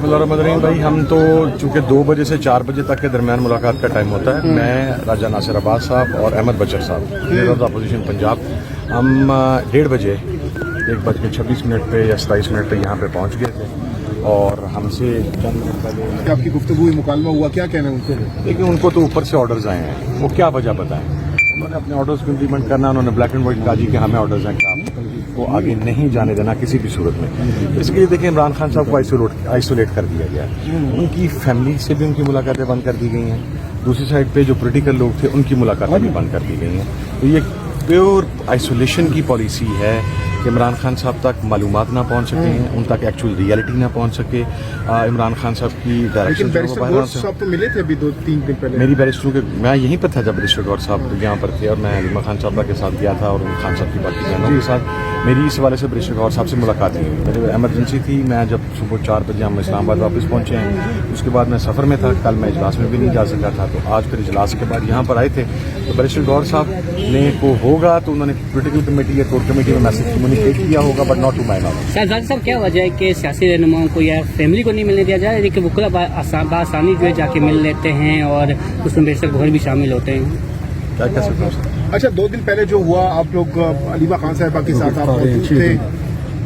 बिस्मिल्लाहिर्रहमानिर्रहीम भाई, हम तो चूँकि 2 बजे से 4 बजे तक के दरमियान मुलाकात का टाइम होता है। मैं राजा नासिर अब्बास साहब और अहमद बचर साहब, leader of the opposition Punjab, हम 1:30 बजे 1:26 पे या 27 पे यहाँ पे पहुँच गए थे और हमसे चंद मिनट पहले आपकी गुफ्तगू हुई, मुकालमा हुआ, क्या कहना है उनसे? लेकिन उनको तो ऊपर से ऑर्डर्स आए हैं, वो क्या वजह बताएं। उन्होंने अपने ऑर्डर्स को इम्प्लीमेंट करना, उन्होंने ब्लैक एंड व्हाइट कहा जी कि हमें ऑर्डर्स हैं कि आपको आगे नहीं जाने देना किसी भी सूरत में। इसके लिए देखिए, इमरान खान साहब को आइसोलेट कर दिया गया है। उनकी फैमिली से भी उनकी मुलाकातें बंद कर दी गई हैं। दूसरी साइड पे जो पॉलिटिकल लोग थे उनकी मुलाकातें भी बंद कर दी गई हैं। तो ये प्योर आइसोलेशन की पॉलिसी है कि इमरान खान साहब तक मालूमात ना पहुंच सके, उन तक एक्चुअल रियलिटी ना पहुंच सके। इमरान खान साहब की डायरेक्शन साहब तो मिले थे अभी 2-3 दिन पहले। मेरी बैरिस्टर के मैं यहीं पर था जब बैरिस्टर गौर साहब यहाँ पर थे और मैं हलीमा खान साहबा के साथ गया था और उन खान साहब की बाकी बहनों के साथ मेरी इस हवाले से बैरिस्टर गौर साहब से मुलाकात हुई। मेरी एमरजेंसी थी, मैं जब सुबह 4 बजे हम इस्लामाबाद वापस पहुँचे हैं, उसके बाद मैं सफ़र में था, कल मैं इजलास में भी नहीं जा सका था, तो आज फिर इजलास के बाद यहाँ पर आए थे। तो बैरिस्टर गौर साहब ने को होगा तो उन्होंने पोलिटिकल कमेटी या कोर कमेटी में मैसेज कम्युनिकेट किया होगा, but not to my knowledge. Shahzad साहब, क्या वजह है कि सियासी रहनुमाओं को या फैमिली को नहीं मिलने दिया जाए, लेकिन वकला बासानी जो है जाके मिल लेते हैं और उसमें बेशक घर भी शामिल होते हैं? क्या कह सकता हूँ? अच्छा, 2 दिन पहले जो हुआ, आप लोग हलीमा खान साहबा के साथ आप मौजूद थे,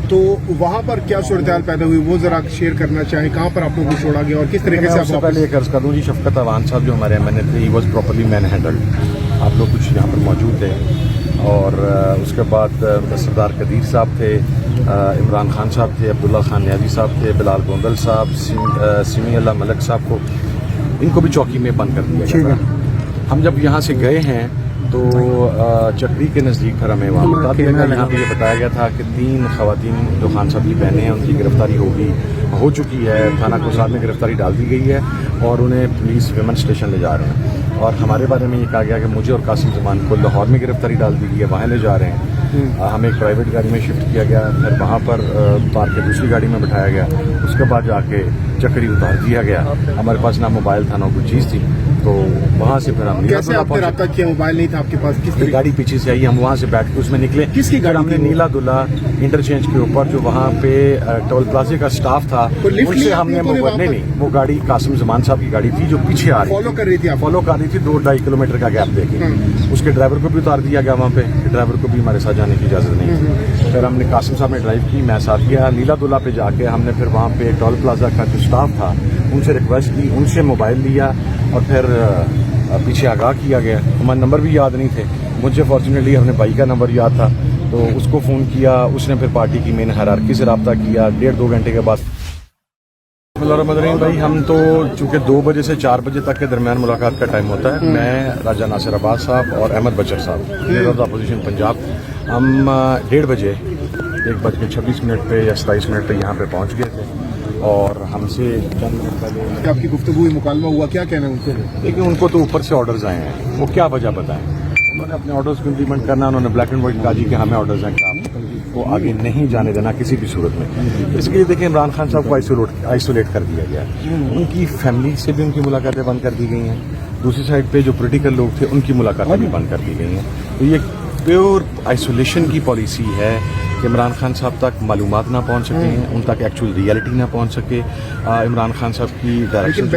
तो वहाँ पर क्या सूरत पैदा हुई, वो जरा शेयर करना चाहें। कहाँ पर आप लोगों को छोड़ा गया और किस तरीके से? आप पहले एक अर्ज कर दूँ जी, शफकत अवान साहब जो हमारे एमएनए थे, he was properly man handled. आप लोग कुछ यहाँ पर मौजूद थे और उसके बाद सरदार कदीर साहब थे, इमरान खान साहब थे, अब्दुल्ला खान न्याजी साहब थे, बिलाल गोंदल साहब, सिमी अल्लाह मलक साहब को, इनको भी चौकी में बंद कर दिया गया। हम जब यहाँ से गए हैं तो चक्री के नज़दीक फिर हमें वहाँ बता दिया गया, यहाँ पे ये बताया गया था कि 3 खवातीन जो खान साहब की बहनें हैं उनकी गिरफ्तारी हो चुकी है, थाना कोसार में गिरफ्तारी डाल दी गई है और उन्हें पुलिस विमेन स्टेशन ले जा रहे हैं। और हमारे बारे में ये कहा गया कि मुझे और कासिम जमान को लाहौर में गिरफ्तारी डाल दी गई है, वहाँ ले जा रहे हैं। हमें एक प्राइवेट गाड़ी में शिफ्ट किया गया, फिर वहाँ पर पार के दूसरी गाड़ी में बिठाया गया, उसके बाद जाके चक्री उतार दिया गया। हमारे पास ना मोबाइल था ना कोई चीज़ थी, तो वहाँ से फिर हम कैसे आपने रब्ता किया? मोबाइल नहीं था आपके पास? किस गाड़ी पीछे से आई, हम वहाँ से बैठ के उसमें निकले। किसकी गाड़ी? हमने नीला दुल्ला इंटरचेंज के ऊपर जो वहाँ पे टोल प्लाजा का स्टाफ था उनसे हमने मोबाइल, नहीं, वो गाड़ी कासिम जमान साहब की गाड़ी थी जो पीछे आ रही फॉलो कर रही थी 2-2.5 किलोमीटर का गैप देके। उसके ड्राइवर को भी उतार दिया गया वहाँ पे, ड्राइवर को भी हमारे साथ जाने की इजाज़त नहीं थी। फिर हमने कासिम साहब ने ड्राइव की, मैं साथ गया नीला दुल्ला पे जाके। हमने फिर वहाँ पे टोल प्लाजा का जो स्टाफ था उनसे रिक्वेस्ट की, उनसे मोबाइल लिया और फिर पीछे आगाह किया गया। हमारे नंबर भी याद नहीं थे, मुझे फॉर्चुनेटली अपने भाई का नंबर याद था, तो उसको फ़ोन किया, उसने फिर पार्टी की मेन हायरार्की से रब्ता किया। 1.5-2 घंटे के बाद बिस्मिल्लाहिर्रहमानिर्रहीम भाई, हम तो चूँकि 2 बजे से 4 बजे तक के दरमियान मुलाकात का टाइम होता है। मैं राजा नासिर अब्बास साहब और अहमद बचर साहब, leader of the opposition Punjab, हम 1:30 बजे 1:26 पे या 27 पे यहाँ पे पहुँच गए थे और हमसे चंद मिनट पहले आपकी गुफ्तगू हुई, मुकालमा हुआ, क्या कहना है उनसे? लेकिन उनको तो ऊपर से ऑर्डर्स आए हैं, वो क्या वजह बताएं। उन्होंने अपने ऑर्डर्स को इम्प्लीमेंट करना, उन्होंने ब्लैक एंड व्हाइट कहा जी कि हमें ऑर्डर्स हैं कि आपको आगे नहीं जाने देना किसी भी सूरत में। इसके लिए देखिए, इमरान खान साहब को आइसोलेट कर दिया गया है। उनकी फैमिली से भी उनकी मुलाकातें बंद कर दी गई हैं। दूसरी साइड पे जो पॉलिटिकल लोग थे उनकी मुलाकातें भी बंद कर दी गई हैं। तो ये प्योर आइसोलेशन की पॉलिसी है कि इमरान खान साहब तक मालूमात ना पहुंच सके, उन तक एक्चुअल रियलिटी ना पहुंच सके। इमरान खान साहब की डायरेक्शन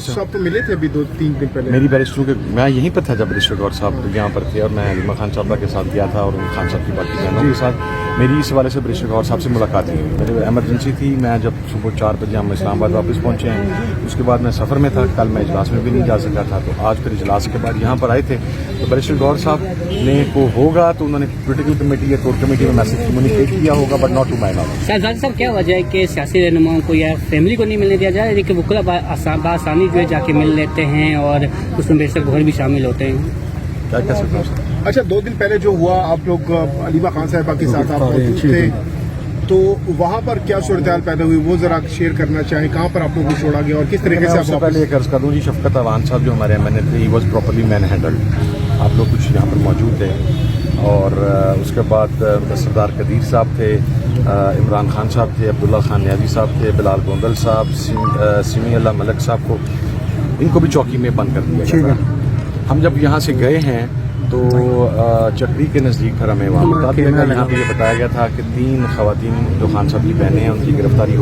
साहब तो मिले थे अभी 2-3 दिन पहले। मेरी बैरिस्टर के मैं यहीं पर था जब बैरिस्टर गौर साहब यहाँ पर थे और मैं हलीमा खान साहबा के साथ गया था और उन खान साहब की बाकी बहनों के साथ मेरी इस हवाले से बैरिस्टर गौर साहब से मुलाकात हुई। मेरी एमरजेंसी थी, मैं जब सुबह 4 बजे हम इस्लामाबाद वापस पहुँचे हैं, उसके बाद मैं सफ़र में था, कल मैं इजलास में भी नहीं जा सका था, तो आज फिर इजलास के बाद यहाँ पर आए थे। तो बैरिस्टर गौर साहब ने को होगा तो उन्होंने पोलिटिकल कमेटी या कोर कमेटी में मैसेज कम्युनिकेट किया होगा, but not to my knowledge. Shahzad साहब, क्या वजह है कि सियासी रहनुमाओं को या फैमिली को नहीं मिलने दिया जाए, लेकिन वकला बासानी जो है जाके मिल लेते हैं और उसमें बेशक घर भी शामिल होते हैं? क्या कह सकता हूँ? अच्छा, 2 दिन पहले जो हुआ, आप लोग हलीमा खान साहबा के साथ आप मौजूद थे, तो वहाँ पर क्या सूरत पैदा हुई, वो जरा शेयर करना चाहें। कहाँ पर आप लोगों को छोड़ा गया और किस तरीके से? आप पहले एक अर्ज कर दूँ जी, शफकत अवान साहब जो हमारे एमएनए थे, he was properly man handled. आप लोग कुछ यहाँ पर मौजूद थे और उसके बाद सरदार कदीर साहब थे, इमरान खान साहब थे, अब्दुल्ला खान न्याजी साहब थे, बिलाल गोंदल साहब, सिमी अल्लाह मलक साहब को, इनको भी चौकी में बंद कर दिया गया। हम जब यहाँ से गए हैं तो चक्री के नज़दीक फिर हमें वहाँ बता दिया गया, यहाँ पे ये बताया गया था कि 3 खवातीन जो खान साहब की बहनें हैं उनकी गिरफ्तारी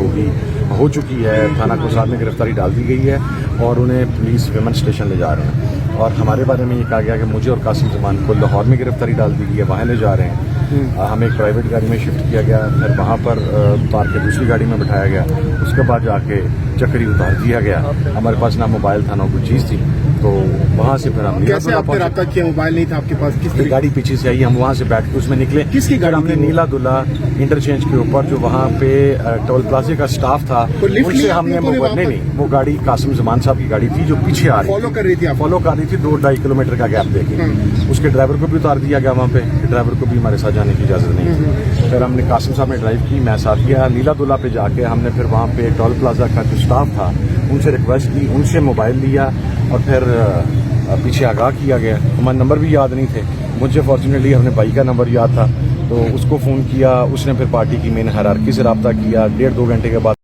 हो चुकी है, थाना कोसार में गिरफ्तारी डाल दी गई है और उन्हें पुलिस विमेन स्टेशन ले जा रहे हैं। और हमारे बारे में ये कहा गया कि मुझे और कासिम जमान को लाहौर में गिरफ्तारी डाल दी गई है, वहाँ ले जा रहे हैं। हमें एक प्राइवेट गाड़ी में शिफ्ट किया गया, फिर वहाँ पर उतार के दूसरी गाड़ी में बिठाया गया, उसके बाद जाके चक्री उतार दिया गया। हमारे पास ना मोबाइल था ना कोई चीज़ थी, तो वहाँ से फिर हम कैसे आपने रब्ता किया? मोबाइल नहीं था आपके पास? किस ये तरीके? गाड़ी पीछे से आई, हम वहाँ से बैठ के उसमें निकले। किसकी गाड़ी हमने थी वो? नीला दुल्ला इंटरचेंज के ऊपर जो वहाँ पे टोल प्लाजा का स्टाफ था, तो लिफ्ट उनसे लिया हमने आप लोगों ने मोबाइल, वहाँ नहीं, वो गाड़ी कासिम जमान साहब की गाड़ी थी जो पीछे आ रही फॉलो कर रही थी आप? फॉलो कर रही थी 2-2.5 किलोमीटर का गैप देके। उसके ड्राइवर को भी उतार दिया गया वहाँ पे, ड्राइवर को भी हमारे साथ जाने की इजाज़त नहीं थी। फिर हमने कासिम साहब ने ड्राइव की, मैं साथ गया नीला दुल्ला पे जाके हमने फिर वहाँ पे टोल प्लाजा का जो स्टाफ था उनसे रिक्वेस्ट की, उनसे मोबाइल लिया और फिर पीछे आगाह किया गया। हमारे नंबर भी याद नहीं थे, मुझे फॉर्चुनेटली अपने भाई का नंबर याद था, तो उसको फ़ोन किया, उसने फिर पार्टी की मेन हायरार्की से रब्ता किया। 1.5-2 घंटे के बाद